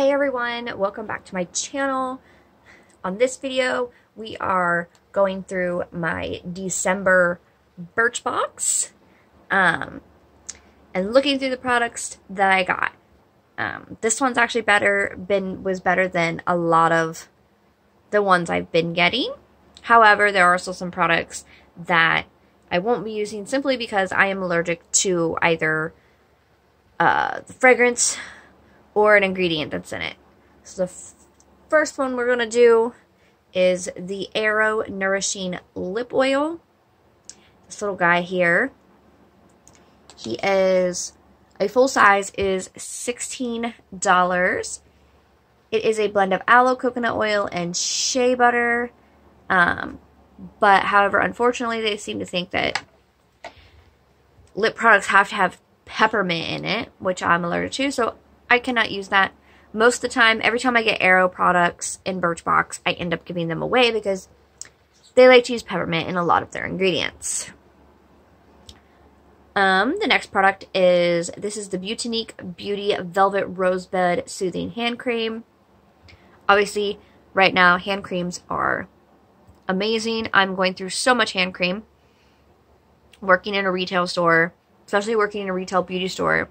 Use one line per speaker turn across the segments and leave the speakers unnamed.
Hey everyone, welcome back to my channel. On this video, we are going through my December Birchbox and looking through the products that I got. This one's actually was better than a lot of the ones I've been getting. However, there are still some products that I won't be using simply because I am allergic to either the fragrance or an ingredient that's in it. So the first one we're going to do is the Arrow Nourishing Lip Oil. This little guy here. He is, a full size is $16. It is a blend of aloe, coconut oil, and shea butter. But however, unfortunately, they seem to think that lip products have to have peppermint in it, which I'm allergic to, so I cannot use that. Most of the time, every time I get Arrow products in Birchbox, I end up giving them away because they like to use peppermint in a lot of their ingredients. The next product is, this is the Beautyniq Beauty Velvet Rosebud Soothing Hand Cream. Obviously, right now, hand creams are amazing. I'm going through so much hand cream. Working in a retail store, especially working in a retail beauty store.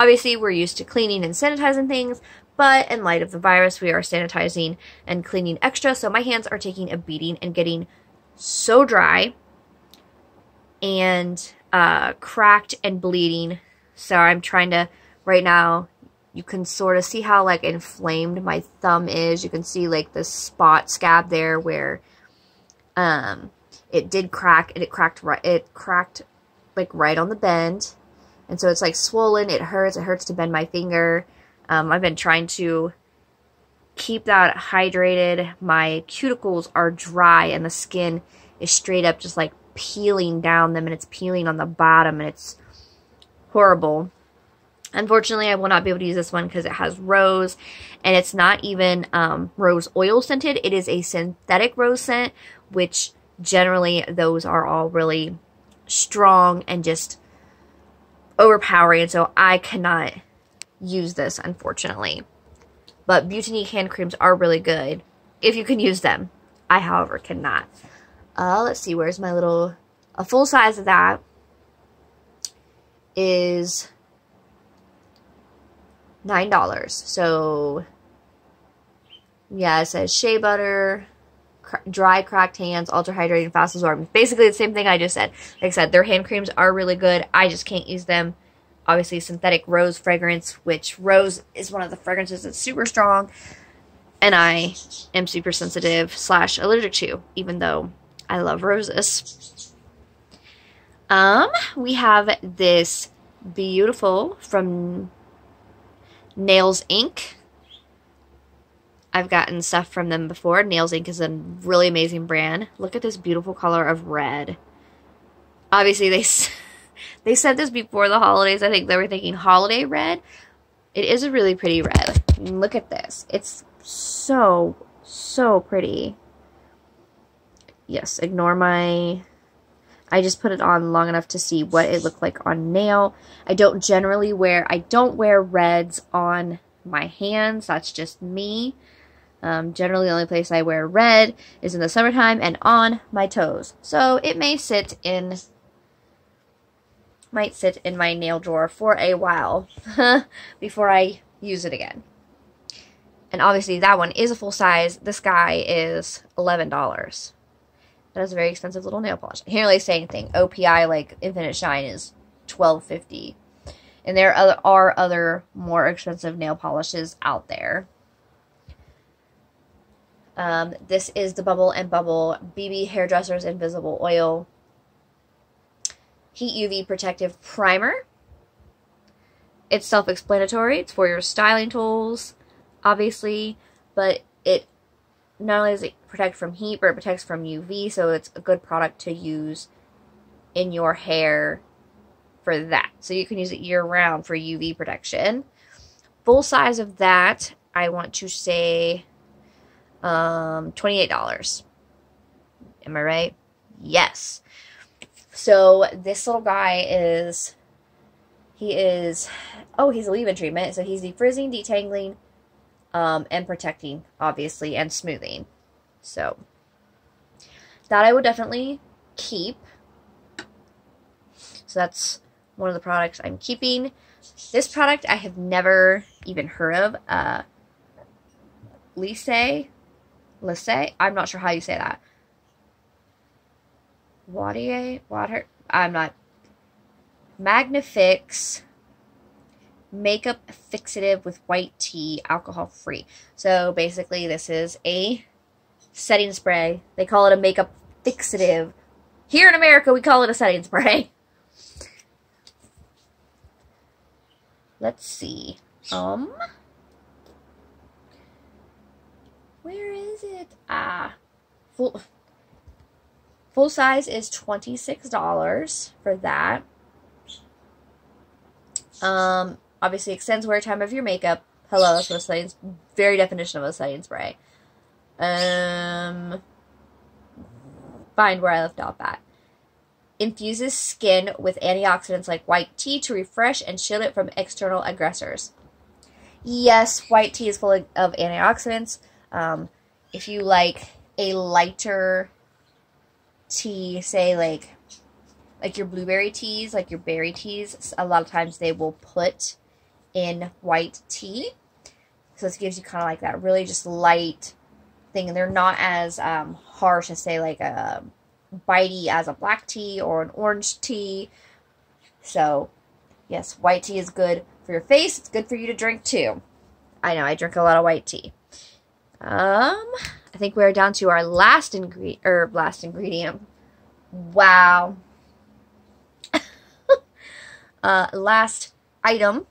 Obviously, we're used to cleaning and sanitizing things, but in light of the virus, we are sanitizing and cleaning extra, so my hands are taking a beating and getting so dry and cracked and bleeding. So I'm trying to, right now, you can sort of see how like inflamed my thumb is. You can see like the spot scab there where it did crack, and it cracked like right on the bend. And so it's like swollen, it hurts to bend my finger. I've been trying to keep that hydrated. My cuticles are dry and the skin is straight up just like peeling down them, and it's peeling on the bottom, and it's horrible. Unfortunately, I will not be able to use this one because it has rose, and it's not even rose oil scented. It is a synthetic rose scent, which generally those are all really strong and just overpowering, and so I cannot use this, unfortunately. But Beautyniq hand creams are really good if you can use them. I, however, cannot. Let's see, where's my little, a full size of that is $9. So yeah, it says shea butter, dry cracked hands, ultra hydrating, fast absorbing. Basically the same thing I just said. Like I said, their hand creams are really good. I just can't use them. Obviously, synthetic rose fragrance, which rose is one of the fragrances that's super strong, and I am super sensitive / allergic to, even though I love roses. We have this beautiful from Nails Inc. I've gotten stuff from them before. Nails Inc. is a really amazing brand. Look at this beautiful color of red. Obviously, they said this before the holidays. I think they were thinking holiday red. It is a really pretty red. Look at this. It's so, so pretty. Yes, ignore my... I just put it on long enough to see what it looked like on nail. I don't wear reds on my hands. That's just me. Generally, the only place I wear red is in the summertime and on my toes. So it might sit in my nail drawer for a while before I use it again. And obviously, that one is a full size. This guy is $11. That is a very expensive little nail polish. I can't really say anything. OPI, like Infinite Shine, is $12.50. And there are other more expensive nail polishes out there. This is the Bubble and Bubble BB Hairdresser's Invisible Oil Heat UV Protective Primer. It's self-explanatory. It's for your styling tools, obviously, but it not only does it protect from heat, but it protects from UV, so it's a good product to use in your hair for that. So you can use it year-round for UV protection. Full size of that, I want to say $28. Am I right? Yes. So this little guy is, he's a leave-in treatment. So he's the frizzing, detangling, and protecting, obviously, and smoothing. So that I would definitely keep. So that's one of the products I'm keeping. This product I have never even heard of. Lisse, I'm not sure how you say that. Water, I'm not. Magnifix makeup fixative with white tea, alcohol free. So basically this is a setting spray. They call it a makeup fixative. Here in America we call it a setting spray. Let's see. Where is it? Full size is $26 for that. Obviously extends wear time of your makeup. Hello, that's what a setting, very definition of a setting spray. Find where I left off at. Infuses skin with antioxidants like white tea to refresh and shield it from external aggressors. Yes, white tea is full of antioxidants. If you like a lighter tea, say like your blueberry teas, like your berry teas, a lot of times they will put in white tea. So this gives you kind of like that really just light thing. And they're not as harsh as, say, like a bitey as a black tea or an orange tea. So, yes, white tea is good for your face. It's good for you to drink, too. I know, I drink a lot of white tea. I think we're down to our last ingredient. Wow. Last item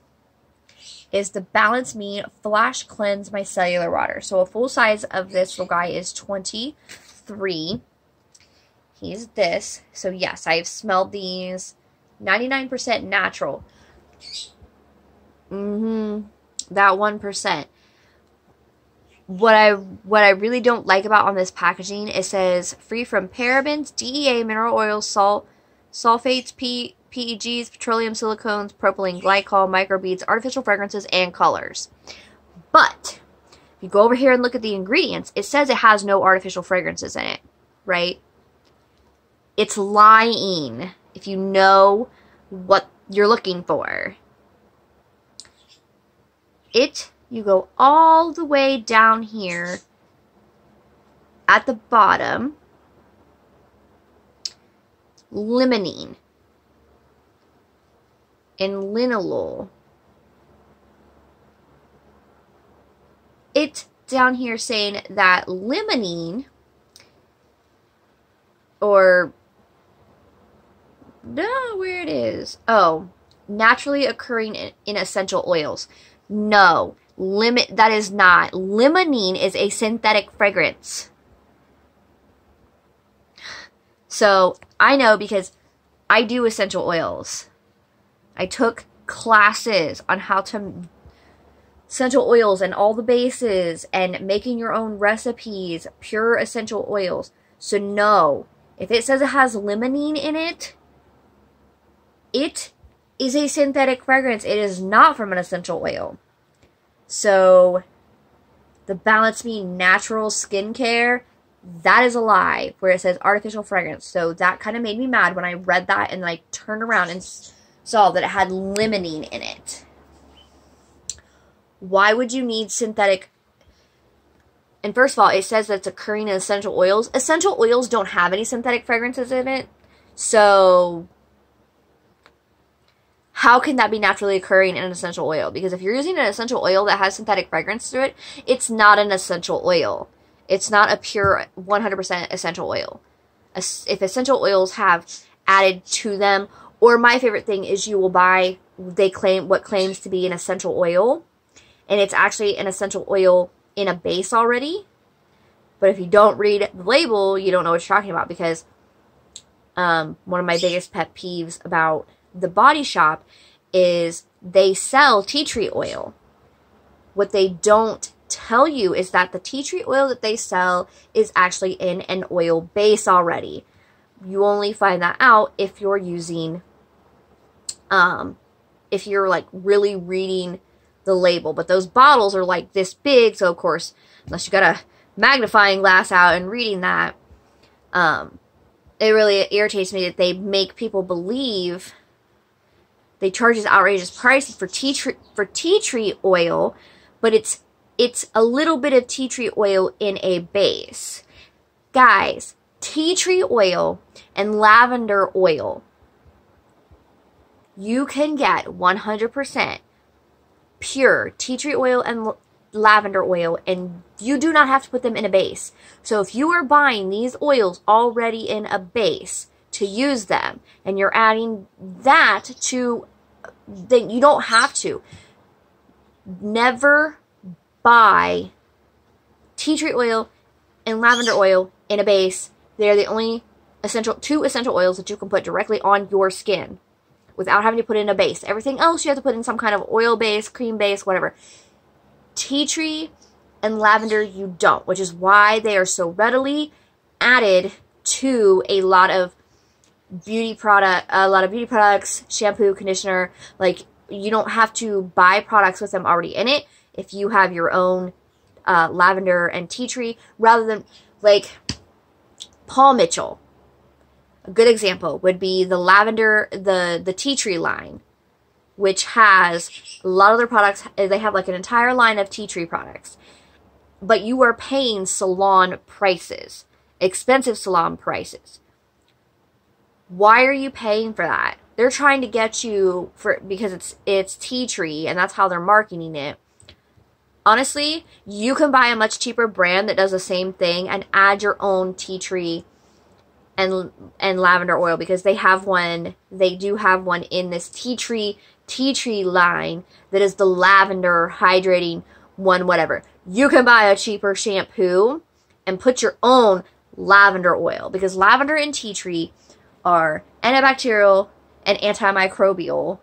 is the Balance Me Flash Cleanse Micellar Water. So a full size of this little guy is $23. He's this. So yes, I've smelled these. 99% natural. That 1%. What I really don't like about on this packaging, it says free from parabens, DEA, mineral oils, sulfates, PEGs, petroleum silicones, propylene glycol, microbeads, artificial fragrances, and colors. But if you go over here and look at the ingredients, it says it has no artificial fragrances in it, right? It's lying if you know what you're looking for. You go all the way down here at the bottom. Limonene and linalool. It's down here saying that limonene, or no, where it is. Oh, naturally occurring in essential oils. No, that is not. Limonene is a synthetic fragrance. So I know because I do essential oils. I took classes on how to essential oils and all the bases and making your own recipes, pure essential oils. So no, if it says it has limonene in it, it is a synthetic fragrance. It is not from an essential oil. So the Balance Me Natural Skincare, that is a lie where it says artificial fragrance. So that kind of made me mad when I read that and like turned around and saw that it had limonene in it. Why would you need synthetic? And first of all, it says that it's occurring in essential oils. Essential oils don't have any synthetic fragrances in it. So how can that be naturally occurring in an essential oil? Because if you're using an essential oil that has synthetic fragrance to it, it's not an essential oil. It's not a pure 100% essential oil. If essential oils have added to them, or my favorite thing is you will buy, what claims to be an essential oil, and it's actually an essential oil in a base already. But if you don't read the label, you don't know what you're talking about, because one of my biggest pet peeves about the Body Shop is they sell tea tree oil. What they don't tell you is that the tea tree oil that they sell is actually in an oil base already. You only find that out if you're using, if you're like really reading the label. But those bottles are like this big, so of course, unless you got a magnifying glass out and reading that, it really irritates me that they make people believe they charge this outrageous price for tea tree oil, but it's a little bit of tea tree oil in a base. Guys, tea tree oil and lavender oil, you can get 100% pure tea tree oil and lavender oil, and you do not have to put them in a base. So if you are buying these oils already in a base to use them, and you're adding that to, then you don't have to. Never buy tea tree oil and lavender oil in a base. They're the only two essential oils that you can put directly on your skin without having to put in a base. Everything else you have to put in some kind of oil base, cream base, whatever. Tea tree and lavender you don't, which is why they are so readily added to a lot of beauty products, shampoo, conditioner. Like, you don't have to buy products with them already in it if you have your own lavender and tea tree, rather than, like, Paul Mitchell. A good example would be the lavender, the tea tree line, which has a lot of their products. They have like an entire line of tea tree products, but you are paying salon prices, expensive salon prices. Why are you paying for that? They're trying to get you because it's tea tree, and that's how they're marketing it. Honestly, you can buy a much cheaper brand that does the same thing and add your own tea tree and lavender oil, because they do have one in this tea tree line that is the lavender hydrating one, whatever. You can buy a cheaper shampoo and put your own lavender oil, because lavender and tea tree are antibacterial and antimicrobial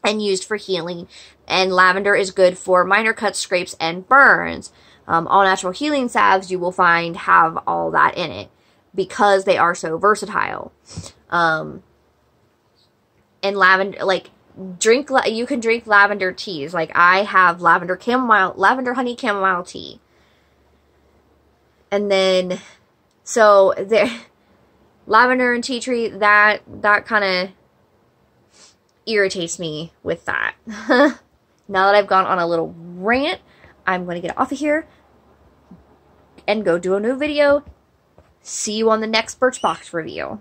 and used for healing, and lavender is good for minor cuts, scrapes, and burns. All natural healing salves you will find have all that in it, because they are so versatile. And lavender, like, you can drink lavender teas. Like, I have lavender honey chamomile tea. And then, so there, lavender and tea tree, that kind of irritates me with that. Now that I've gone on a little rant, I'm going to get off of here and go do a new video. See you on the next Birchbox review.